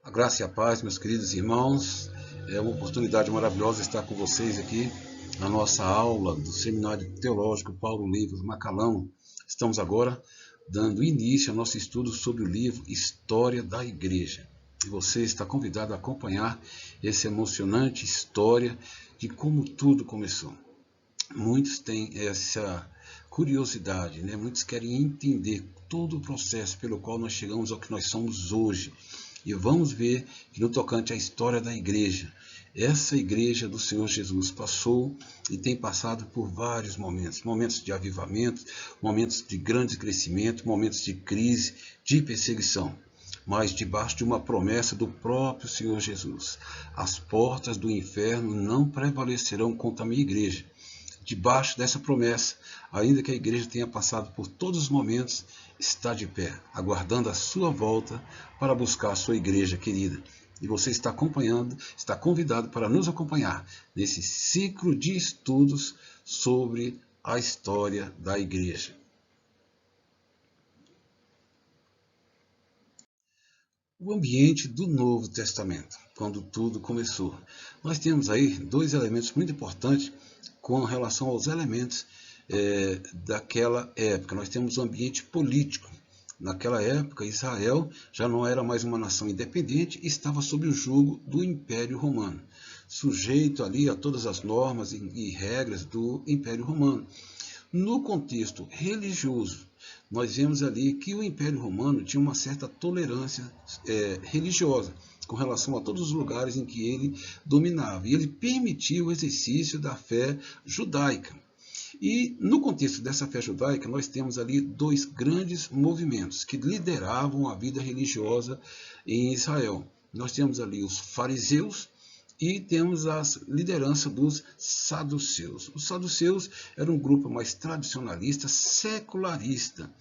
A graça e a paz, meus queridos irmãos, é uma oportunidade maravilhosa estar com vocês aqui na nossa aula do Seminário Teológico Paulo Livros Macalão. Estamos agora dando início ao nosso estudo sobre o livro História da Igreja. E você está convidado a acompanhar essa emocionante história de como tudo começou. Muitos têm essa curiosidade, né? Muitos querem entender todo o processo pelo qual nós chegamos ao que nós somos hoje. E vamos ver que no tocante à história da igreja, essa igreja do Senhor Jesus passou e tem passado por vários momentos. Momentos de avivamento, momentos de grande crescimento, momentos de crise, de perseguição. Mas debaixo de uma promessa do próprio Senhor Jesus. As portas do inferno não prevalecerão contra a minha igreja. Debaixo dessa promessa, ainda que a igreja tenha passado por todos os momentos, está de pé, aguardando a sua volta para buscar a sua igreja querida. E você está acompanhando, está convidado para nos acompanhar nesse ciclo de estudos sobre a história da igreja. O ambiente do Novo Testamento, quando tudo começou. Nós temos aí dois elementos muito importantes com relação aos elementos daquela época. Nós temos o ambiente político. Naquela época, Israel já não era mais uma nação independente e estava sob o jugo do Império Romano, sujeito ali a todas as normas e regras do Império Romano. No contexto religioso, nós vemos ali que o Império Romano tinha uma certa tolerância religiosa com relação a todos os lugares em que ele dominava. E ele permitiu o exercício da fé judaica. E no contexto dessa fé judaica, nós temos ali dois grandes movimentos que lideravam a vida religiosa em Israel. Nós temos ali os fariseus e temos a liderança dos saduceus. Os saduceus eram um grupo mais tradicionalista, secularista.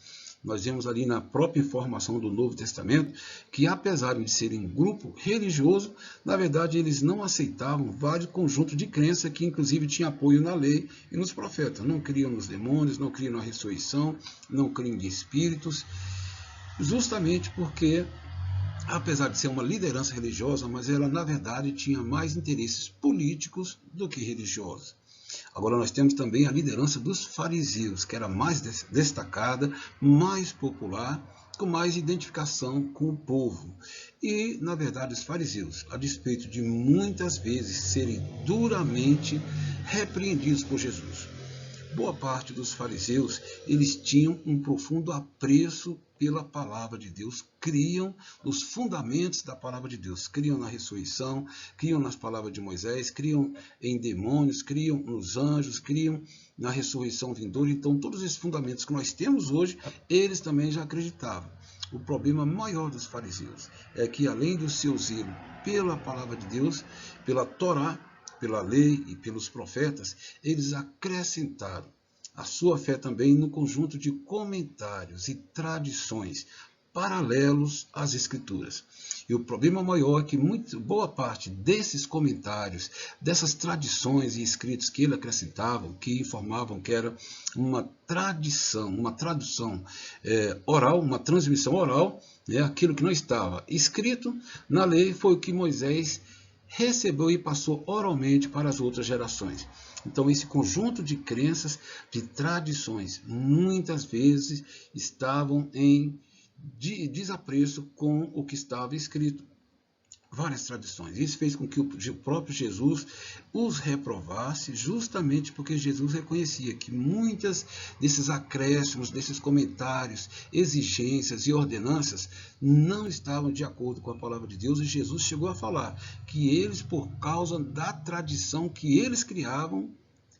Nós vemos ali na própria informação do Novo Testamento que, apesar de serem um grupo religioso, na verdade eles não aceitavam vários conjuntos de crença que inclusive tinha apoio na lei e nos profetas. Não criam nos demônios, não criam na ressurreição, não criam em espíritos, justamente porque, apesar de ser uma liderança religiosa, mas ela na verdade tinha mais interesses políticos do que religiosos. Agora nós temos também a liderança dos fariseus, que era mais destacada, mais popular, com mais identificação com o povo. E, na verdade, os fariseus, a despeito de muitas vezes serem duramente repreendidos por Jesus, boa parte dos fariseus, eles tinham um profundo apreço pela palavra de Deus, criam nos fundamentos da palavra de Deus, criam na ressurreição, criam nas palavras de Moisés, criam em demônios, criam nos anjos, criam na ressurreição vindoura. Então, todos esses fundamentos que nós temos hoje, eles também já acreditavam. O problema maior dos fariseus é que, além do seu zelo pela palavra de Deus, pela Torá, pela lei e pelos profetas, eles acrescentaram a sua fé também no conjunto de comentários e tradições paralelos às Escrituras. E o problema maior é que boa parte desses comentários, dessas tradições e escritos que ele acrescentavam, que informavam que era uma tradição, uma tradução oral, uma transmissão oral, aquilo que não estava escrito na lei foi o que Moisés recebeu e passou oralmente para as outras gerações. Então, esse conjunto de crenças, de tradições, muitas vezes estavam em desapreço com o que estava escrito. Várias tradições. Isso fez com que o próprio Jesus os reprovasse, justamente porque Jesus reconhecia que muitas desses acréscimos, desses comentários, exigências e ordenanças não estavam de acordo com a palavra de Deus, e Jesus chegou a falar que eles, por causa da tradição que eles criavam,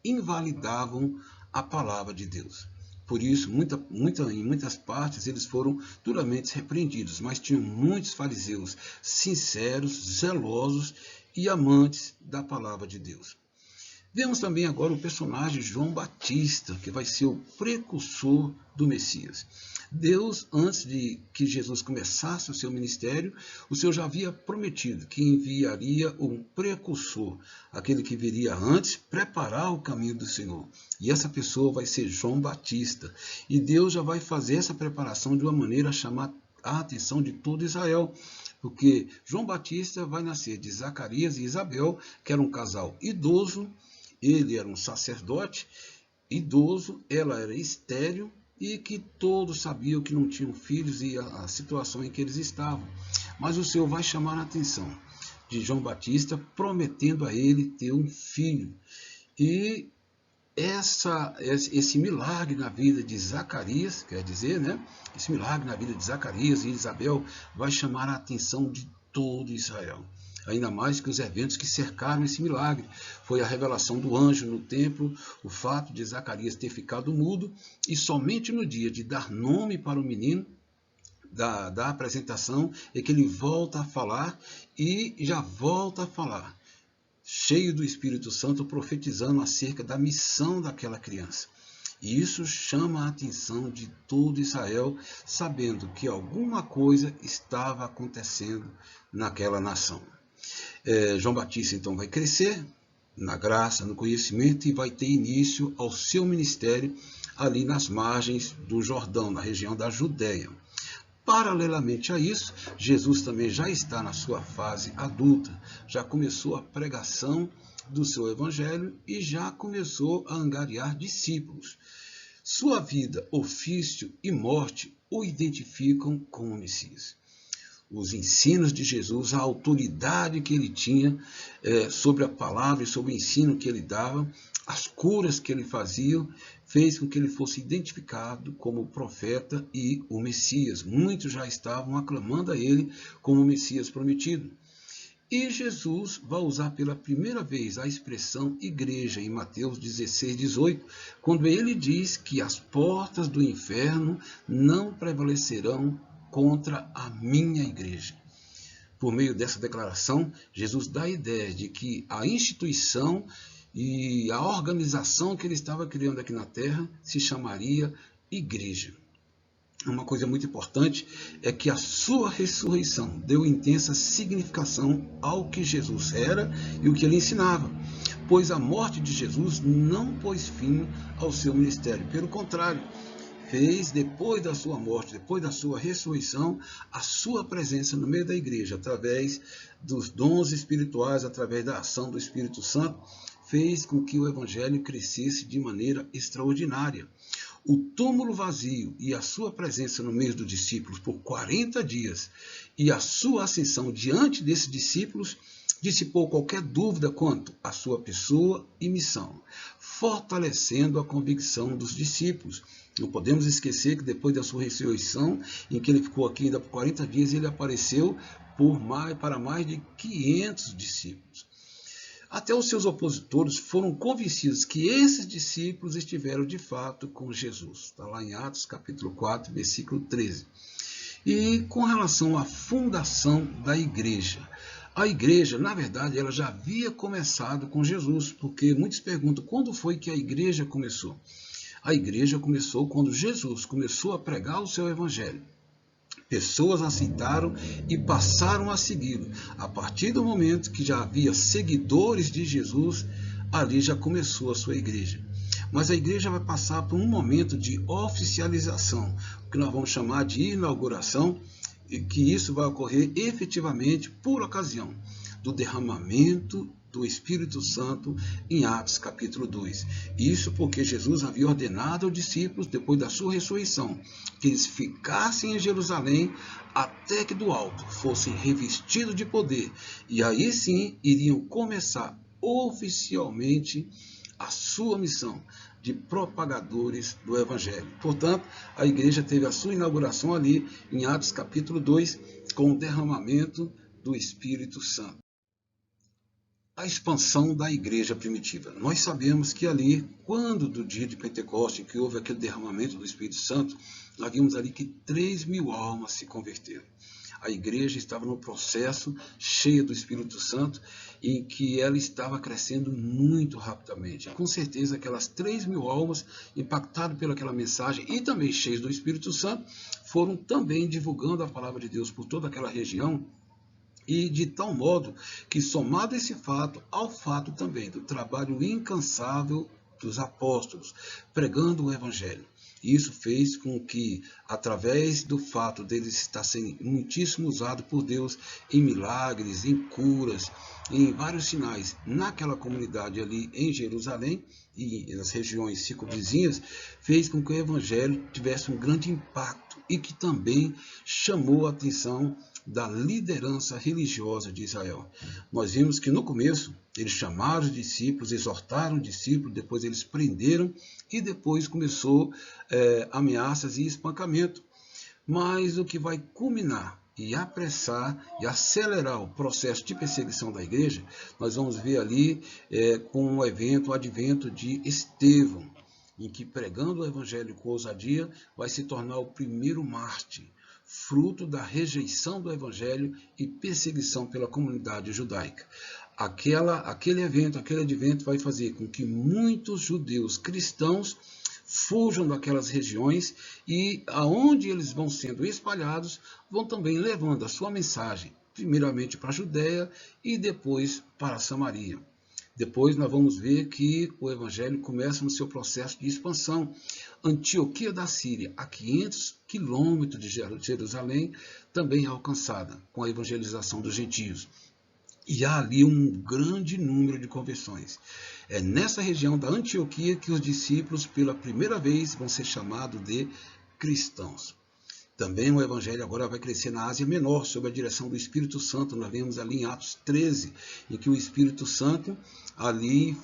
invalidavam a palavra de Deus. Por isso, em muitas partes, eles foram duramente repreendidos, mas tinham muitos fariseus sinceros, zelosos e amantes da palavra de Deus. Vemos também agora o personagem João Batista, que vai ser o precursor do Messias. Deus, antes de que Jesus começasse o seu ministério, o Senhor já havia prometido que enviaria um precursor, aquele que viria antes preparar o caminho do Senhor. E essa pessoa vai ser João Batista. E Deus já vai fazer essa preparação de uma maneira a chamar a atenção de todo Israel, porque João Batista vai nascer de Zacarias e Isabel, que era um casal idoso, ele era um sacerdote idoso, ela era estéril, e que todos sabiam que não tinham filhos e a situação em que eles estavam. Mas o Senhor vai chamar a atenção de João Batista, prometendo a ele ter um filho. E esse milagre na vida de Zacarias, quer dizer, né? Esse milagre na vida de Zacarias e Isabel vai chamar a atenção de todo Israel. Ainda mais que os eventos que cercaram esse milagre. Foi a revelação do anjo no templo, o fato de Zacarias ter ficado mudo, e somente no dia de dar nome para o menino, da apresentação, é que ele volta a falar, e já volta a falar, cheio do Espírito Santo, profetizando acerca da missão daquela criança. E isso chama a atenção de todo Israel, sabendo que alguma coisa estava acontecendo naquela nação. João Batista então vai crescer na graça, no conhecimento, e vai ter início ao seu ministério ali nas margens do Jordão, na região da Judéia. Paralelamente a isso, Jesus também já está na sua fase adulta, já começou a pregação do seu evangelho e já começou a angariar discípulos. Sua vida, ofício e morte o identificam como Messias. Os ensinos de Jesus, a autoridade que ele tinha sobre a palavra e sobre o ensino que ele dava, as curas que ele fazia, fez com que ele fosse identificado como o profeta e o Messias. Muitos já estavam aclamando a ele como o Messias prometido. E Jesus vai usar pela primeira vez a expressão igreja em Mateus 16, 18, quando ele diz que as portas do inferno não prevalecerão contra a minha igreja. Por meio dessa declaração, Jesus dá a ideia de que a instituição e a organização que ele estava criando aqui na terra se chamaria igreja. Uma coisa muito importante é que a sua ressurreição deu intensa significação ao que Jesus era e o que ele ensinava, pois a morte de Jesus não pôs fim ao seu ministério, pelo contrário, fez depois da sua morte, depois da sua ressurreição, a sua presença no meio da igreja, através dos dons espirituais, através da ação do Espírito Santo, fez com que o evangelho crescesse de maneira extraordinária. O túmulo vazio e a sua presença no meio dos discípulos por 40 dias e a sua ascensão diante desses discípulos dissipou qualquer dúvida quanto à sua pessoa e missão, fortalecendo a convicção dos discípulos. Não podemos esquecer que depois da sua ressurreição, em que ele ficou aqui ainda por 40 dias, ele apareceu para mais de 500 discípulos. Até os seus opositores foram convencidos que esses discípulos estiveram de fato com Jesus. Está lá em Atos capítulo 4, versículo 13. E com relação à fundação da igreja. A igreja, na verdade, ela já havia começado com Jesus, porque muitos perguntam quando foi que a igreja começou. A igreja começou quando Jesus começou a pregar o seu evangelho. Pessoas aceitaram e passaram a segui-lo. A partir do momento que já havia seguidores de Jesus, ali já começou a sua igreja. Mas a igreja vai passar por um momento de oficialização, o que nós vamos chamar de inauguração, e que isso vai ocorrer efetivamente por ocasião do derramamento do Espírito Santo em Atos capítulo 2. Isso porque Jesus havia ordenado aos discípulos, depois da sua ressurreição, que eles ficassem em Jerusalém até que do alto fossem revestidos de poder. E aí sim iriam começar oficialmente a sua missão de propagadores do Evangelho. Portanto, a igreja teve a sua inauguração ali em Atos capítulo 2, com o derramamento do Espírito Santo. A expansão da igreja primitiva. Nós sabemos que ali, quando do dia de Pentecostes, que houve aquele derramamento do Espírito Santo, nós vimos ali que 3.000 almas se converteram. A igreja estava no processo cheia do Espírito Santo, em que ela estava crescendo muito rapidamente. Com certeza, aquelas 3.000 almas, impactadas pelaquela mensagem e também cheias do Espírito Santo, foram também divulgando a palavra de Deus por toda aquela região, e de tal modo que, somado esse fato ao fato também do trabalho incansável dos apóstolos, pregando o Evangelho, Isso fez com que, através do fato deles estar sendo muitíssimo usado por Deus em milagres, em curas, em vários sinais naquela comunidade ali em Jerusalém e nas regiões circunvizinhas, fez com que o evangelho tivesse um grande impacto e que também chamou a atenção da liderança religiosa de Israel. Nós vimos que no começo eles chamaram os discípulos, exortaram os discípulos, depois eles prenderam e depois começou ameaças e espancamento. Mas o que vai culminar e apressar e acelerar o processo de perseguição da igreja, nós vamos ver ali com o advento de Estevão, em que, pregando o evangelho com ousadia, vai se tornar o primeiro mártir, fruto da rejeição do evangelho e perseguição pela comunidade judaica. Aquele advento vai fazer com que muitos judeus cristãos fujam daquelas regiões e aonde eles vão sendo espalhados, vão também levando a sua mensagem, primeiramente para a Judéia e depois para a Samaria. Depois nós vamos ver que o evangelho começa no seu processo de expansão. Antioquia da Síria, a 500 quilômetros de Jerusalém, também é alcançada com a evangelização dos gentios. E há ali um grande número de conversões. É nessa região da Antioquia que os discípulos, pela primeira vez, vão ser chamados de cristãos. Também o evangelho agora vai crescer na Ásia Menor, sob a direção do Espírito Santo. Nós vemos ali em Atos 13, em que o Espírito Santo ali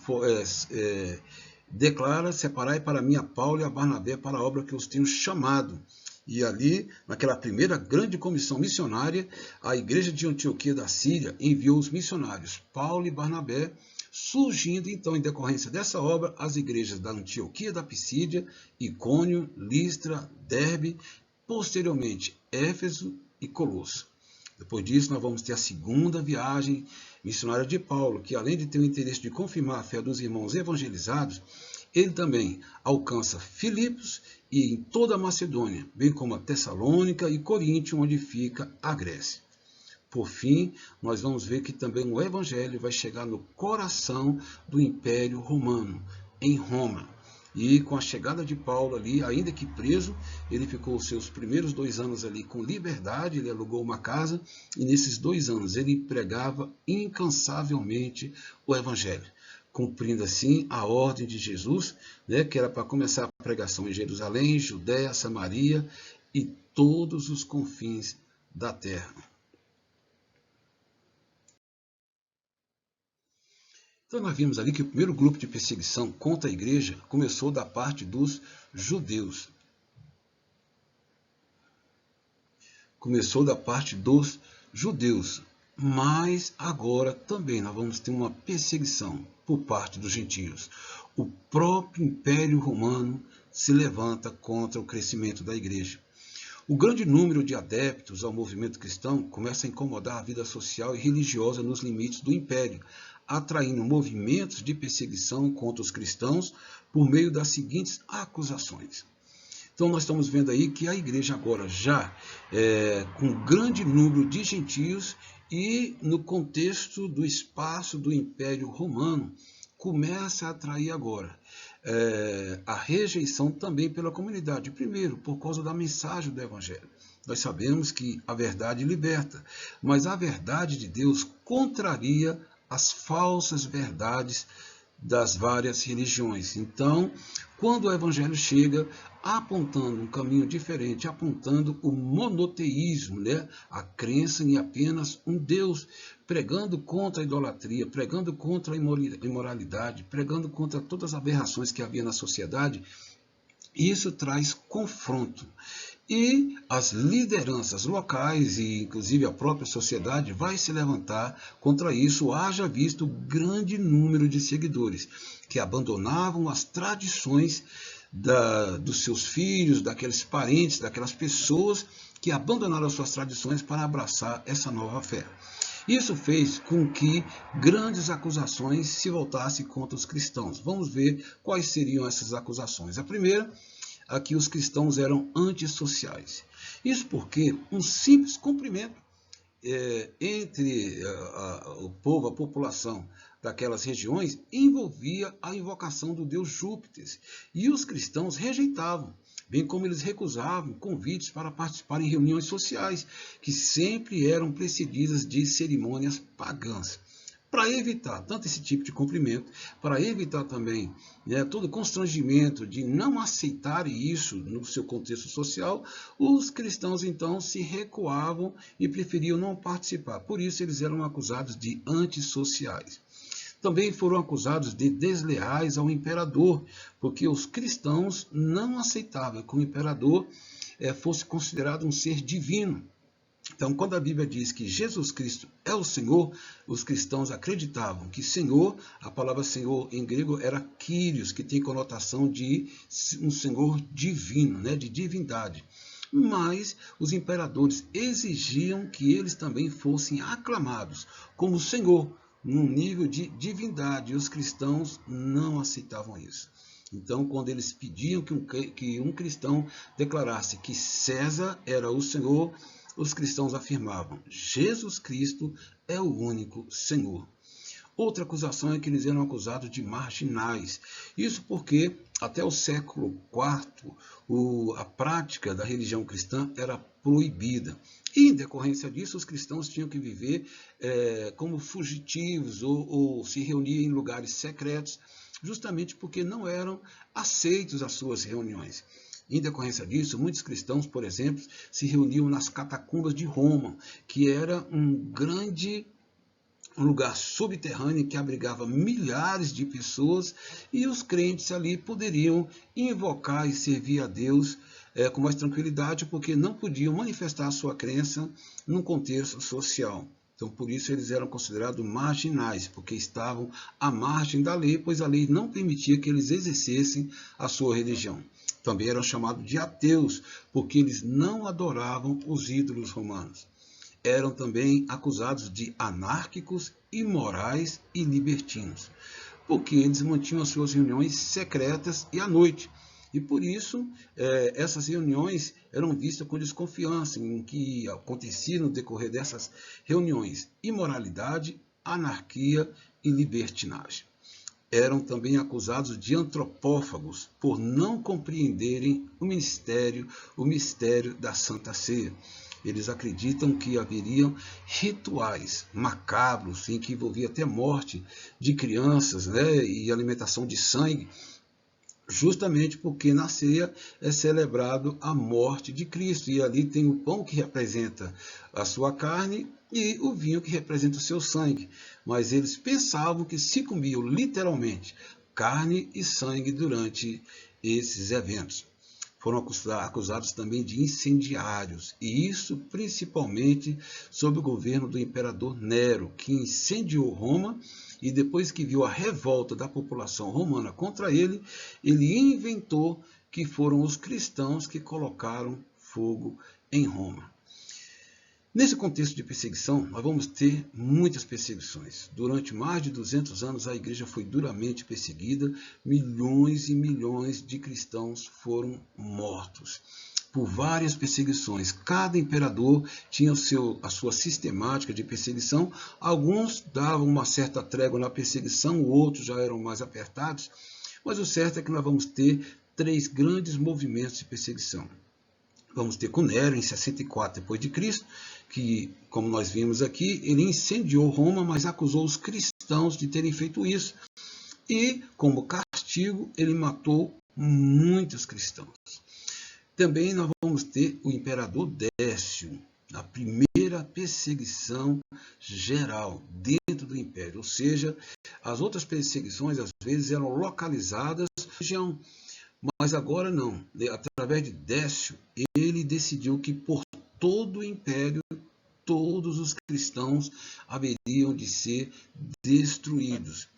declara: separai para mim a Paulo e a Barnabé para a obra que os tenho chamado. E ali, naquela primeira grande comissão missionária, a igreja de Antioquia da Síria enviou os missionários Paulo e Barnabé, surgindo então, em decorrência dessa obra, as igrejas da Antioquia da Pisídia, Icônio, Listra, Derbe, posteriormente Éfeso e Colosso. Depois disso, nós vamos ter a segunda viagem missionária de Paulo, que além de ter o interesse de confirmar a fé dos irmãos evangelizados, ele também alcança Filipos e em toda a Macedônia, bem como a Tessalônica e Coríntio, onde fica a Grécia. Por fim, nós vamos ver que também o evangelho vai chegar no coração do Império Romano, em Roma. E com a chegada de Paulo ali, ainda que preso, ele ficou os seus primeiros 2 anos ali com liberdade, ele alugou uma casa, e nesses 2 anos ele pregava incansavelmente o evangelho, cumprindo assim a ordem de Jesus, que era para começar a pregação em Jerusalém, Judéia, Samaria e todos os confins da terra. Então nós vimos ali que o primeiro grupo de perseguição contra a igreja começou da parte dos judeus. Mas agora também nós vamos ter uma perseguição por parte dos gentios. O próprio Império Romano se levanta contra o crescimento da igreja. O grande número de adeptos ao movimento cristão começa a incomodar a vida social e religiosa nos limites do império, atraindo movimentos de perseguição contra os cristãos por meio das seguintes acusações. Então nós estamos vendo aí que a igreja agora já com um grande número de gentios e no contexto do espaço do Império Romano, começa a atrair agora a rejeição também pela comunidade. Primeiro, por causa da mensagem do Evangelho. Nós sabemos que a verdade liberta, mas a verdade de Deus contraria as falsas verdades das várias religiões. Então, quando o Evangelho chega apontando um caminho diferente, apontando o monoteísmo, a crença em apenas um Deus, pregando contra a idolatria, pregando contra a imoralidade, pregando contra todas as aberrações que havia na sociedade, isso traz confronto. E as lideranças locais e inclusive a própria sociedade vai se levantar contra isso, haja visto o grande número de seguidores que abandonavam as tradições dos seus filhos, daqueles parentes, daquelas pessoas que abandonaram as suas tradições para abraçar essa nova fé. Isso fez com que grandes acusações se voltassem contra os cristãos. Vamos ver quais seriam essas acusações. A primeira, que os cristãos eram antissociais. Isso porque um simples cumprimento entre o povo, a população daquelas regiões, envolvia a invocação do deus Júpiter. E os cristãos rejeitavam. bem como eles recusavam convites para participar em reuniões sociais, que sempre eram precedidas de cerimônias pagãs. Para evitar tanto esse tipo de cumprimento, para evitar também, todo constrangimento de não aceitarem isso no seu contexto social, os cristãos então se recuavam e preferiam não participar. Por isso eles eram acusados de antissociais. Também foram acusados de desleais ao imperador, porque os cristãos não aceitavam que o imperador fosse considerado um ser divino. Então, quando a Bíblia diz que Jesus Cristo é o Senhor, os cristãos acreditavam que Senhor, a palavra Senhor em grego era Kyrios, que tem conotação de um Senhor divino, de divindade. Mas os imperadores exigiam que eles também fossem aclamados como Senhor, num nível de divindade, e os cristãos não aceitavam isso. Então, quando eles pediam que um cristão declarasse que César era o Senhor, os cristãos afirmavam: Jesus Cristo é o único Senhor. Outra acusação é que eles eram acusados de marginais. Isso porque, até o século IV, a prática da religião cristã era proibida. E, em decorrência disso, os cristãos tinham que viver como fugitivos ou se reunir em lugares secretos, justamente porque não eram aceitos as suas reuniões. Em decorrência disso, muitos cristãos, por exemplo, se reuniam nas catacumbas de Roma, que era um lugar subterrâneo que abrigava milhares de pessoas, e os crentes ali poderiam invocar e servir a Deus com mais tranquilidade, porque não podiam manifestar a sua crença num contexto social. Então, por isso eles eram considerados marginais, porque estavam à margem da lei, pois a lei não permitia que eles exercessem a sua religião. Também eram chamados de ateus, porque eles não adoravam os ídolos romanos. Eram também acusados de anárquicos, imorais e libertinos, porque eles mantinham as suas reuniões secretas e à noite. E por isso, essas reuniões eram vistas com desconfiança, em que acontecia no decorrer dessas reuniões imoralidade, anarquia e libertinagem. Eram também acusados de antropófagos, por não compreenderem o mistério da Santa Ceia. Eles acreditam que haveriam rituais macabros, em que envolvia até morte de crianças, e alimentação de sangue, justamente porque na ceia é celebrado a morte de Cristo, e ali tem o pão que representa a sua carne e o vinho que representa o seu sangue. Mas eles pensavam que se comiam literalmente carne e sangue durante esses eventos. Foram acusados também de incendiários, e isso principalmente sob o governo do imperador Nero, que incendiou Roma, e depois que viu a revolta da população romana contra ele, ele inventou que foram os cristãos que colocaram fogo em Roma. Nesse contexto de perseguição, nós vamos ter muitas perseguições. Durante mais de 200 anos, a igreja foi duramente perseguida, milhões e milhões de cristãos foram mortos por várias perseguições. Cada imperador tinha a sua sistemática de perseguição. Alguns davam uma certa trégua na perseguição, outros já eram mais apertados. Mas o certo é que nós vamos ter 3 grandes movimentos de perseguição. Vamos ter com Nero, em 64 d.C., que, como nós vimos aqui, ele incendiou Roma, mas acusou os cristãos de terem feito isso. E, como castigo, ele matou muitos cristãos. Também nós vamos ter o imperador Décio, a primeira perseguição geral dentro do império. Ou seja, as outras perseguições, às vezes, eram localizadas na região. Mas agora não. Através de Décio, ele decidiu que por todo o império, todos os cristãos haveriam de ser destruídos.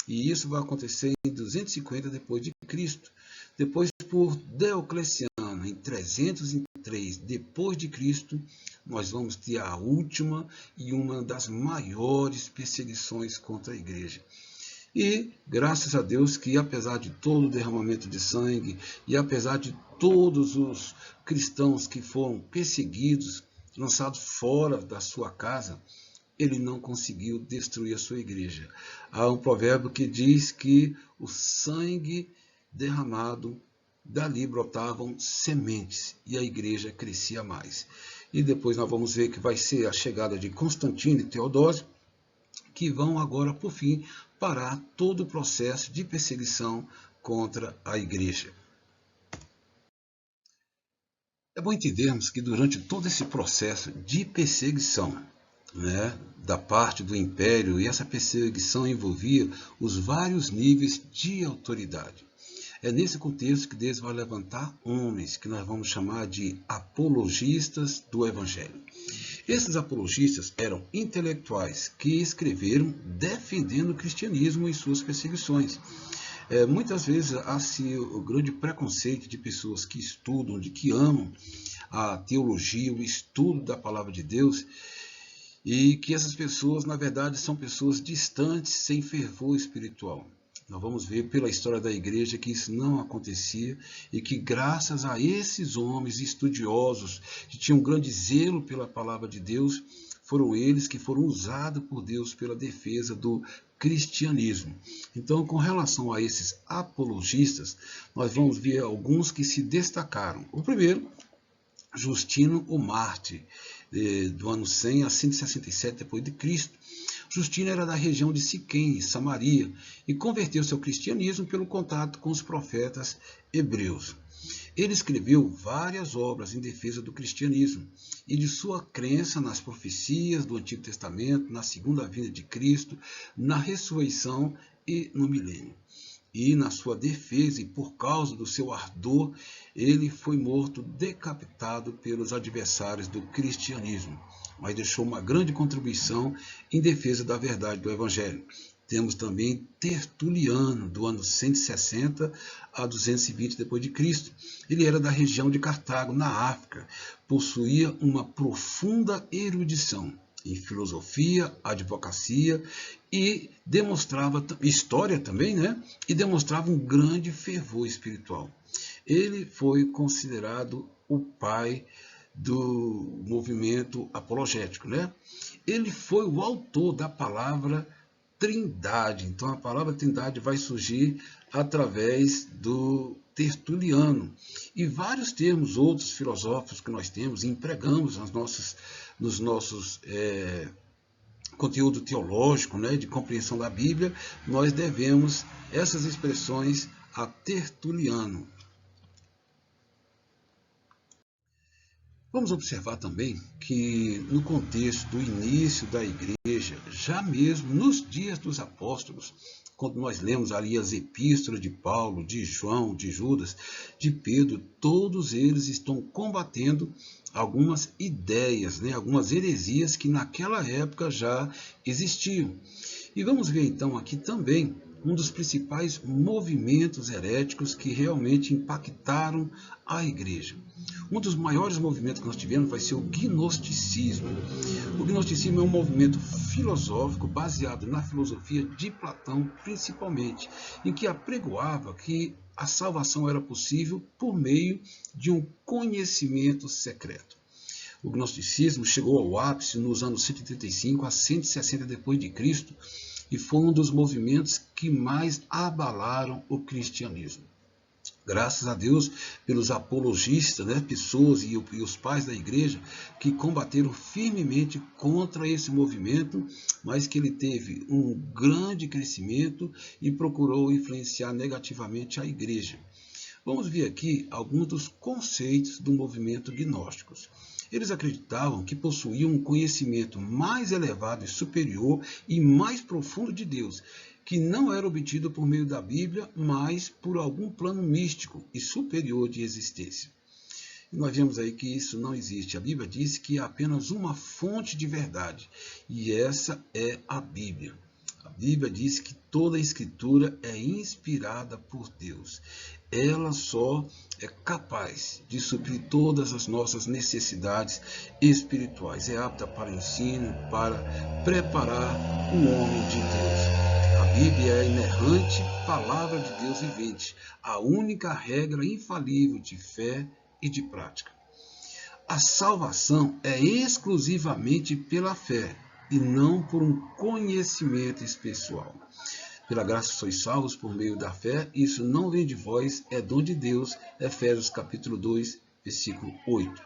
E isso vai acontecer em 250 d.C. Depois, por Diocleciano, em 303 d.C., nós vamos ter a última e uma das maiores perseguições contra a igreja. E graças a Deus que, apesar de todo o derramamento de sangue e apesar de todos os cristãos que foram perseguidos, lançados fora da sua casa, ele não conseguiu destruir a sua igreja. Há um provérbio que diz que o sangue derramado dali brotavam sementes e a igreja crescia mais. E depois nós vamos ver que vai ser a chegada de Constantino e Teodósio, que vão agora, por fim, parar todo o processo de perseguição contra a igreja. É bom entendermos que durante todo esse processo de perseguição, da parte do império, e essa perseguição envolvia os vários níveis de autoridade. É nesse contexto que Deus vai levantar homens que nós vamos chamar de apologistas do Evangelho. Esses apologistas eram intelectuais que escreveram defendendo o cristianismo em suas perseguições. Muitas vezes há-se o grande preconceito de pessoas que estudam, de que amam a teologia, o estudo da palavra de Deus, e que essas pessoas, na verdade, são pessoas distantes, sem fervor espiritual. Nós vamos ver pela história da igreja que isso não acontecia e que graças a esses homens estudiosos que tinham um grande zelo pela palavra de Deus, foram eles que foram usados por Deus pela defesa do cristianismo. Então, com relação a esses apologistas, nós vamos ver alguns que se destacaram. O primeiro, Justino o Mártir, do ano 100 a 167 d.C. Justino era da região de Siquém, Samaria, e converteu-se ao cristianismo pelo contato com os profetas hebreus. Ele escreveu várias obras em defesa do cristianismo e de sua crença nas profecias do Antigo Testamento, na segunda vinda de Cristo, na ressurreição e no milênio. E na sua defesa e por causa do seu ardor, ele foi morto decapitado pelos adversários do cristianismo, mas deixou uma grande contribuição em defesa da verdade do Evangelho. Temos também Tertuliano, do ano 160 a 220 d.C. Ele era da região de Cartago, na África. Possuía uma profunda erudição em filosofia, advocacia e demonstrava história também, E demonstrava um grande fervor espiritual. Ele foi considerado o pai do movimento apologético, Ele foi o autor da palavra Trindade. Então a palavra Trindade vai surgir através do Tertuliano. E vários termos outros filosóficos que nós temos e empregamos nos nossos conteúdo teológico, de compreensão da Bíblia, nós devemos essas expressões a Tertuliano. Vamos observar também que no contexto do início da igreja, já mesmo nos dias dos apóstolos, quando nós lemos ali as epístolas de Paulo, de João, de Judas, de Pedro, todos eles estão combatendo algumas ideias, algumas heresias que naquela época já existiam. E vamos ver então aqui também um dos principais movimentos heréticos que realmente impactaram a igreja. Um dos maiores movimentos que nós tivemos vai ser o gnosticismo. O gnosticismo é um movimento filosófico baseado na filosofia de Platão, principalmente, em que apregoava que a salvação era possível por meio de um conhecimento secreto. O gnosticismo chegou ao ápice nos anos 135 a 160 d.C. e foi um dos movimentos que mais abalaram o cristianismo. Graças a Deus pelos apologistas, pessoas e os pais da igreja que combateram firmemente contra esse movimento, mas que ele teve um grande crescimento e procurou influenciar negativamente a igreja. Vamos ver aqui alguns dos conceitos do movimento gnósticos. Eles acreditavam que possuíam um conhecimento mais elevado e superior e mais profundo de Deus, que não era obtido por meio da Bíblia, mas por algum plano místico e superior de existência. E nós vemos aí que isso não existe. A Bíblia diz que há apenas uma fonte de verdade, e essa é a Bíblia. A Bíblia diz que toda a Escritura é inspirada por Deus. Ela só é capaz de suprir todas as nossas necessidades espirituais. É apta para ensino, para preparar o homem de Deus. A Bíblia é a inerrante palavra de Deus vivente, a única regra infalível de fé e de prática. A salvação é exclusivamente pela fé e não por um conhecimento espiritual. Pela graça sois salvos por meio da fé, isso não vem de vós, é dom de Deus. Efésios capítulo 2, versículo 8.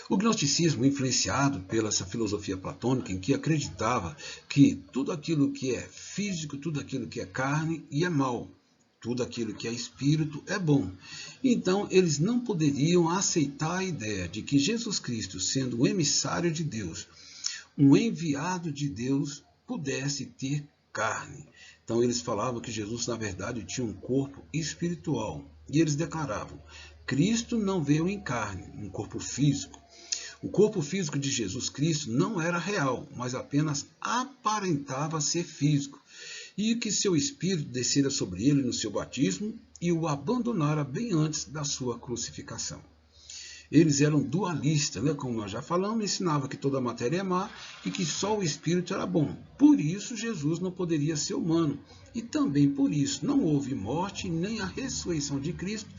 O gnosticismo, influenciado pela essa filosofia platônica, em que acreditava que tudo aquilo que é físico, tudo aquilo que é carne é mal, tudo aquilo que é espírito é bom. Então, eles não poderiam aceitar a ideia de que Jesus Cristo, sendo um emissário de Deus, um enviado de Deus, pudesse ter carne. Então, eles falavam que Jesus, na verdade, tinha um corpo espiritual. E eles declaravam: Cristo não veio em carne, um corpo físico. O corpo físico de Jesus Cristo não era real, mas apenas aparentava ser físico, e que seu espírito descera sobre ele no seu batismo e o abandonara bem antes da sua crucificação. Eles eram dualistas, né? Como nós já falamos, ensinava que toda a matéria é má e que só o espírito era bom. Por isso Jesus não poderia ser humano, e também por isso não houve morte nem a ressurreição de Cristo,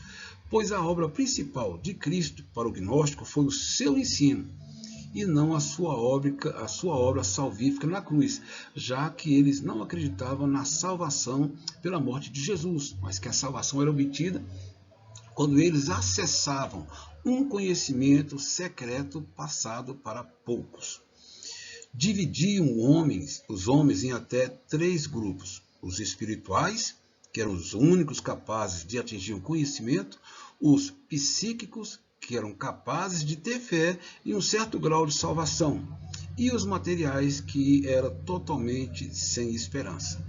pois a obra principal de Cristo para o gnóstico foi o seu ensino, e não a sua obra salvífica na cruz, já que eles não acreditavam na salvação pela morte de Jesus, mas que a salvação era obtida quando eles acessavam um conhecimento secreto passado para poucos. Dividiam os homens em até 3 grupos: os espirituais, que eram os únicos capazes de atingir o conhecimento; os psíquicos, que eram capazes de ter fé e um certo grau de salvação; e os materiais, que era totalmente sem esperança.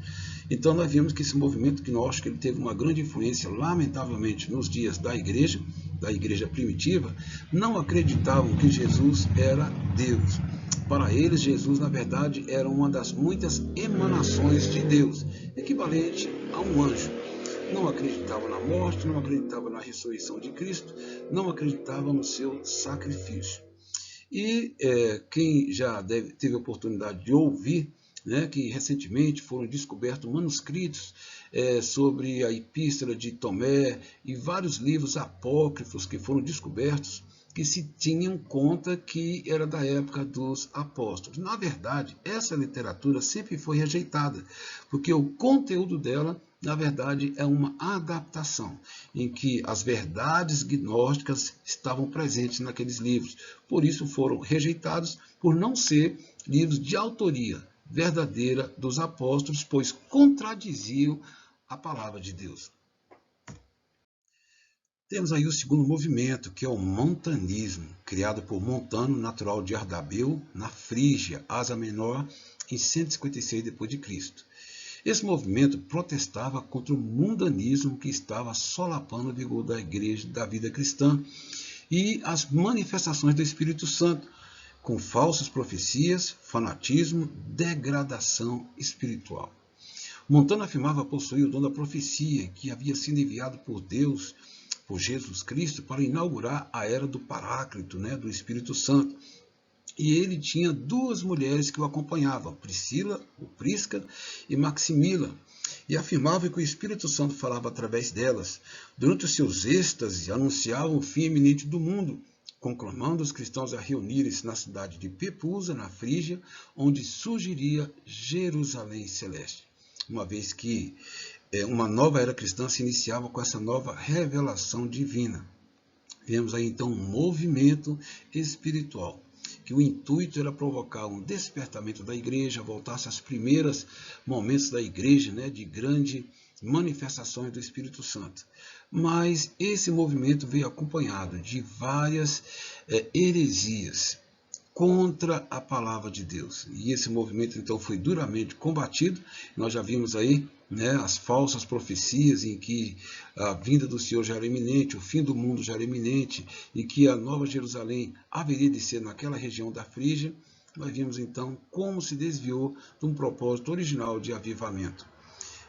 Então nós vimos que esse movimento gnóstico ele teve uma grande influência, lamentavelmente, nos dias da igreja primitiva. Não acreditavam que Jesus era Deus. Para eles, Jesus, na verdade, era uma das muitas emanações de Deus, equivalente a um anjo. Não acreditavam na morte, não acreditavam na ressurreição de Cristo, não acreditavam no seu sacrifício. E quem já teve a oportunidade de ouvir, né, que recentemente foram descobertos manuscritos sobre a Epístola de Tomé e vários livros apócrifos que foram descobertos, que se tinham conta que era da época dos apóstolos. Na verdade, essa literatura sempre foi rejeitada, porque o conteúdo dela, na verdade, é uma adaptação, em que as verdades gnósticas estavam presentes naqueles livros. Por isso foram rejeitados, por não ser livros de autoria verdadeira dos apóstolos, pois contradiziam a palavra de Deus. Temos aí o segundo movimento, que é o montanismo, criado por Montano, natural de Ardabeu, na Frígia, Ásia Menor, em 156 d.C. Esse movimento protestava contra o mundanismo que estava solapando o vigor da igreja, da vida cristã, e as manifestações do Espírito Santo, com falsas profecias, fanatismo, degradação espiritual. Montano afirmava possuir o dom da profecia, que havia sido enviado por Deus, por Jesus Cristo, para inaugurar a era do Paráclito, né, do Espírito Santo. E ele tinha 2 mulheres que o acompanhavam, Prisca e Maximila, e afirmava que o Espírito Santo falava através delas. Durante os seus êxtases, anunciavam o fim iminente do mundo, conclamando os cristãos a reunirem-se na cidade de Pepusa, na Frígia, onde surgiria Jerusalém Celeste, uma vez que uma nova era cristã se iniciava com essa nova revelação divina. Vemos aí então um movimento espiritual, que o intuito era provocar um despertamento da igreja, voltar-se aos primeiros momentos da igreja, né, de grande manifestações do Espírito Santo. Mas esse movimento veio acompanhado de várias heresias contra a palavra de Deus. E esse movimento então foi duramente combatido. Nós já vimos aí, né, as falsas profecias em que a vinda do Senhor já era iminente, o fim do mundo já era iminente, e que a Nova Jerusalém haveria de ser naquela região da Frígia. Nós vimos então como se desviou de um propósito original de avivamento.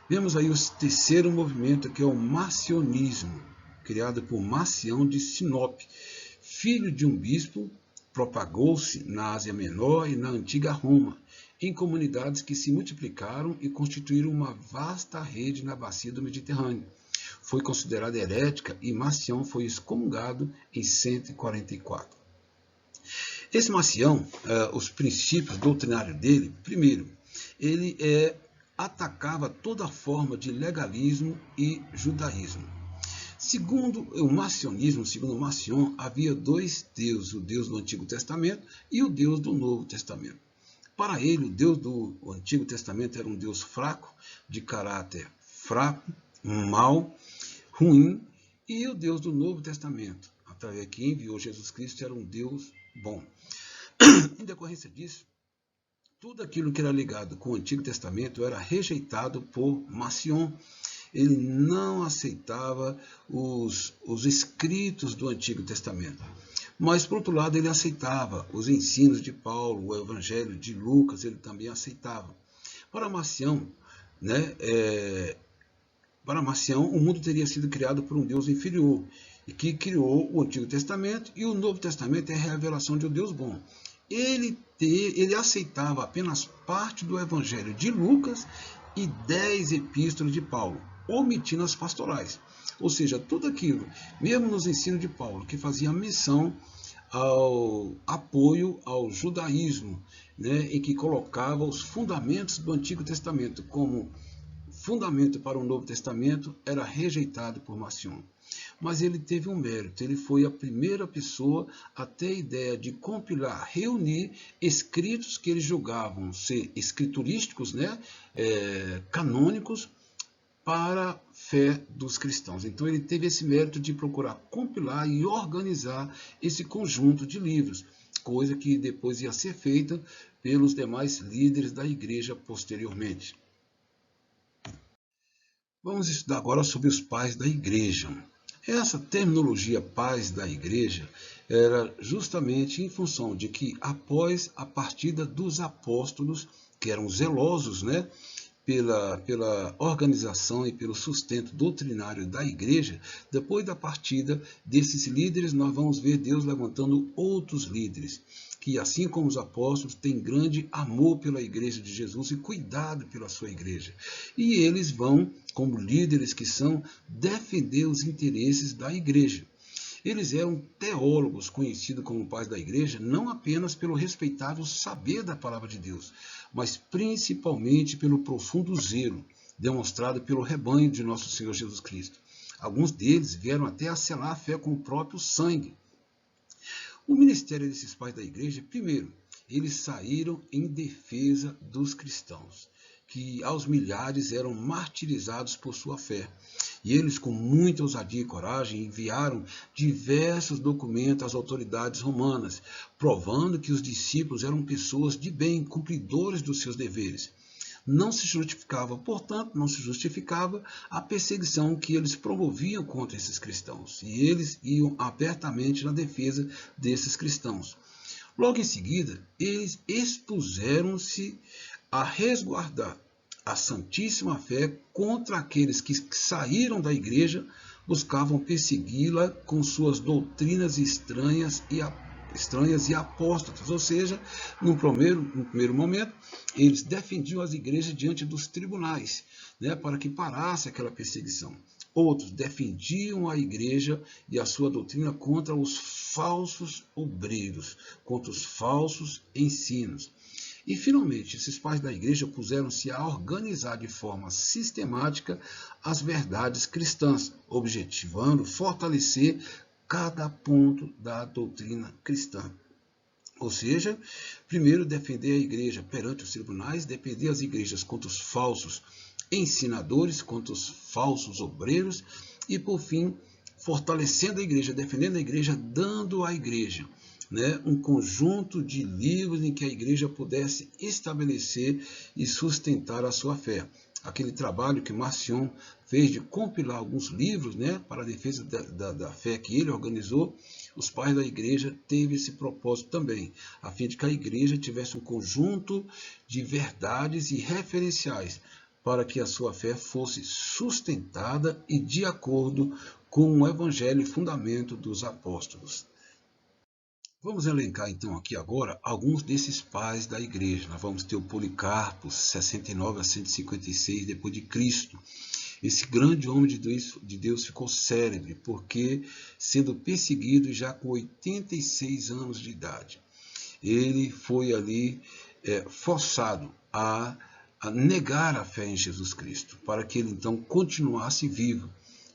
Vemos aí o terceiro movimento, que é o marcionismo, criado por Marcião de Sinope, filho de um bispo. Propagou-se na Ásia Menor e na antiga Roma, em comunidades que se multiplicaram e constituíram uma vasta rede na bacia do Mediterrâneo. Foi considerada herética e Marcião foi excomungado em 144. Esse Marcião, os princípios doutrinários dele, primeiro, ele é atacava toda forma de legalismo e judaísmo. Segundo o macionismo, segundo Macion, havia dois deuses, o Deus do Antigo Testamento e o Deus do Novo Testamento. Para ele, o Deus do Antigo Testamento era um Deus fraco, de caráter fraco, mau, ruim, e o Deus do Novo Testamento, através de quem enviou Jesus Cristo, era um Deus bom. Em decorrência disso, tudo aquilo que era ligado com o Antigo Testamento era rejeitado por Macion. Ele não aceitava os escritos do Antigo Testamento. Mas, por outro lado, ele aceitava os ensinos de Paulo, o Evangelho de Lucas, ele também aceitava. Para Macion, para Macion, o mundo teria sido criado por um Deus inferior, e que criou o Antigo Testamento, e o Novo Testamento é a revelação de um Deus bom. Ele aceitava apenas parte do Evangelho de Lucas e 10 epístolas de Paulo, omitindo as pastorais. Ou seja, tudo aquilo, mesmo nos ensinos de Paulo, que fazia menção ao apoio ao judaísmo, em que colocava os fundamentos do Antigo Testamento como fundamento para o Novo Testamento, era rejeitado por Macion. Mas ele teve um mérito, ele foi a primeira pessoa a ter a ideia de compilar, reunir escritos que eles julgavam ser escriturísticos, canônicos, para a fé dos cristãos. Então ele teve esse mérito de procurar compilar e organizar esse conjunto de livros, coisa que depois ia ser feita pelos demais líderes da igreja posteriormente. Vamos estudar agora sobre os pais da igreja. Essa terminologia pais da igreja era justamente em função de que após a partida dos apóstolos, que eram zelosos, pela organização e pelo sustento doutrinário da igreja, depois da partida desses líderes, nós vamos ver Deus levantando outros líderes, que assim como os apóstolos, têm grande amor pela igreja de Jesus e cuidado pela sua igreja. E eles vão, como líderes que são, defender os interesses da igreja. Eles eram teólogos, conhecidos como pais da igreja, não apenas pelo respeitável saber da palavra de Deus, mas principalmente pelo profundo zelo demonstrado pelo rebanho de nosso Senhor Jesus Cristo. Alguns deles vieram até a selar a fé com o próprio sangue. O ministério desses pais da igreja, primeiro, eles saíram em defesa dos cristãos, que aos milhares eram martirizados por sua fé. E eles, com muita ousadia e coragem, enviaram diversos documentos às autoridades romanas, provando que os discípulos eram pessoas de bem, cumpridores dos seus deveres. Não se justificava, portanto, não se justificava a perseguição que eles promoviam contra esses cristãos. E eles iam abertamente na defesa desses cristãos. Logo em seguida, eles expuseram-se a resguardar a santíssima fé contra aqueles que saíram da igreja, buscavam persegui-la com suas doutrinas estranhas e apóstatas. Ou seja, no primeiro momento, eles defendiam as igrejas diante dos tribunais, para que parasse aquela perseguição. Outros defendiam a igreja e a sua doutrina contra os falsos obreiros, contra os falsos ensinos. E, finalmente, esses pais da igreja puseram-se a organizar de forma sistemática as verdades cristãs, objetivando fortalecer cada ponto da doutrina cristã. Ou seja, primeiro defender a igreja perante os tribunais, defender as igrejas contra os falsos ensinadores, contra os falsos obreiros e, por fim, fortalecendo a igreja, defendendo a igreja, dando à igreja um conjunto de livros em que a igreja pudesse estabelecer e sustentar a sua fé. Aquele trabalho que Macion fez de compilar alguns livros para a defesa da fé que ele organizou, os pais da igreja teve esse propósito também, a fim de que a igreja tivesse um conjunto de verdades e referenciais para que a sua fé fosse sustentada e de acordo com o evangelho e fundamento dos apóstolos. Vamos elencar então aqui agora alguns desses pais da igreja. Nós vamos ter o Policarpo, 69 a 156 depois de Cristo. Esse grande homem de Deus ficou célebre, porque sendo perseguido já com 86 anos de idade, ele foi ali forçado a a negar a fé em Jesus Cristo, para que ele então continuasse vivo.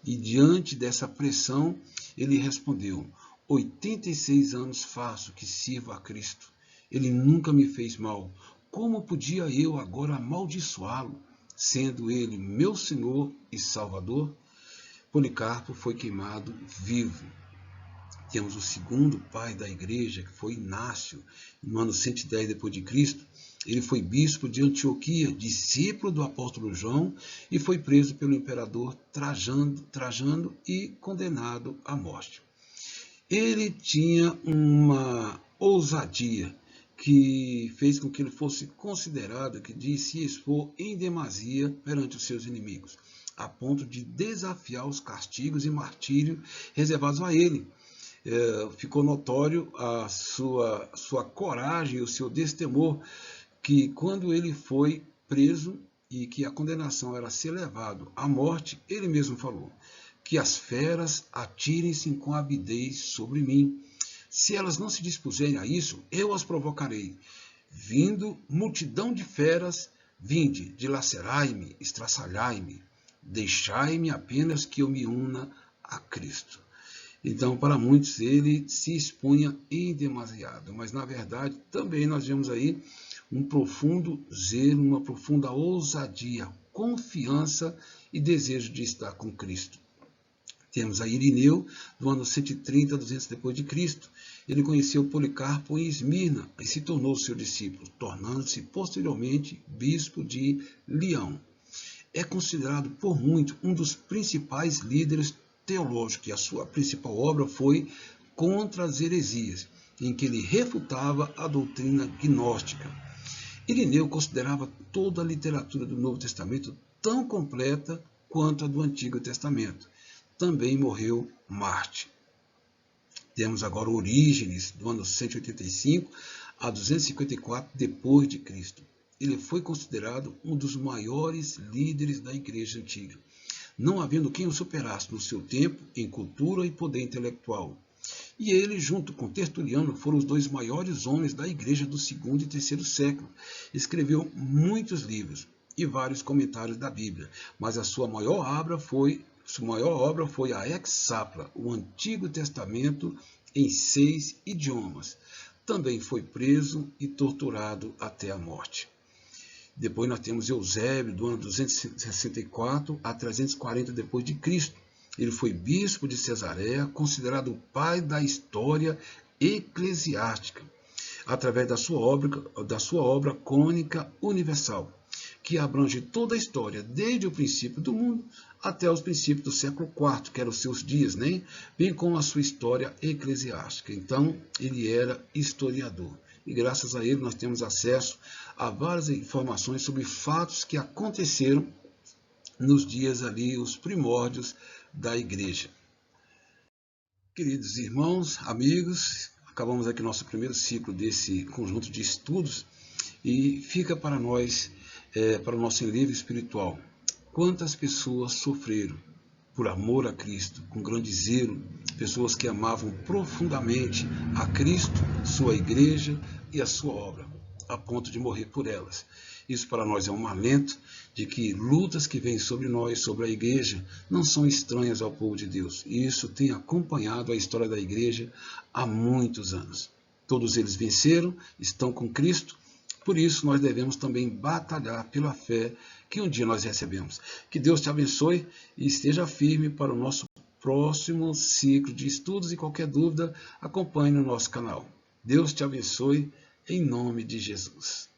E diante dessa pressão, ele respondeu: 86 anos faço que sirvo a Cristo. Ele nunca me fez mal. Como podia eu agora amaldiçoá-lo, sendo ele meu Senhor e Salvador? Policarpo foi queimado vivo. Temos o segundo pai da igreja, que foi Inácio, no ano 110 depois de Cristo. Ele foi bispo de Antioquia, discípulo do apóstolo João, e foi preso pelo imperador Trajano e condenado à morte. Ele tinha uma ousadia que fez com que ele fosse considerado, que de se expor em demasia perante os seus inimigos, a ponto de desafiar os castigos e martírio reservados a ele. Ficou notório a sua coragem e o seu destemor, que quando ele foi preso e que a condenação era ser levado à morte, ele mesmo falou: que as feras atirem-se com avidez sobre mim. Se elas não se dispuserem a isso, eu as provocarei. Vindo multidão de feras, vinde, dilacerai-me, estraçalhai-me, deixai-me apenas que eu me una a Cristo. Então, para muitos, ele se expunha em demasiado, mas na verdade também nós vemos aí um profundo zelo, uma profunda ousadia, confiança e desejo de estar com Cristo. Temos a Irineu, do ano 130 a 200 depois de Cristo. Ele conheceu Policarpo em Esmirna e se tornou seu discípulo, tornando-se posteriormente bispo de Lião. É considerado por muito um dos principais líderes teológicos, e a sua principal obra foi Contra as Heresias, em que ele refutava a doutrina gnóstica. Irineu considerava toda a literatura do Novo Testamento tão completa quanto a do Antigo Testamento. Também morreu Marte. Temos agora Orígenes, do ano 185 a 254 depois de Cristo. Ele foi considerado um dos maiores líderes da Igreja Antiga, não havendo quem o superasse no seu tempo em cultura e poder intelectual. E ele, junto com Tertuliano, foram os dois maiores homens da Igreja do segundo e terceiro século. Escreveu muitos livros e vários comentários da Bíblia, mas a sua maior obra foi a Hexapla, o Antigo Testamento em 6 idiomas. Também foi preso e torturado até a morte. Depois nós temos Eusébio, do ano 264 a 340 depois de Cristo. Ele foi bispo de Cesareia, considerado o pai da história eclesiástica, através da sua obra Crônica Universal, que abrange toda a história, desde o princípio do mundo até os princípios do século IV, que eram os seus dias, né? Bem como a sua história eclesiástica. Então, ele era historiador. E graças a ele nós temos acesso a várias informações sobre fatos que aconteceram nos dias ali, os primórdios da igreja. Queridos irmãos, amigos, acabamos aqui nosso primeiro ciclo desse conjunto de estudos e fica para nós, para o nosso enlevo espiritual, quantas pessoas sofreram por amor a Cristo, com grande zelo, pessoas que amavam profundamente a Cristo, sua igreja e a sua obra, a ponto de morrer por elas. Isso para nós é um alento de que lutas que vêm sobre nós, sobre a igreja, não são estranhas ao povo de Deus. E isso tem acompanhado a história da igreja há muitos anos. Todos eles venceram, estão com Cristo, por isso nós devemos também batalhar pela fé que um dia nós recebemos. Que Deus te abençoe e esteja firme para o nosso próximo ciclo de estudos, e qualquer dúvida, acompanhe no nosso canal. Deus te abençoe em nome de Jesus.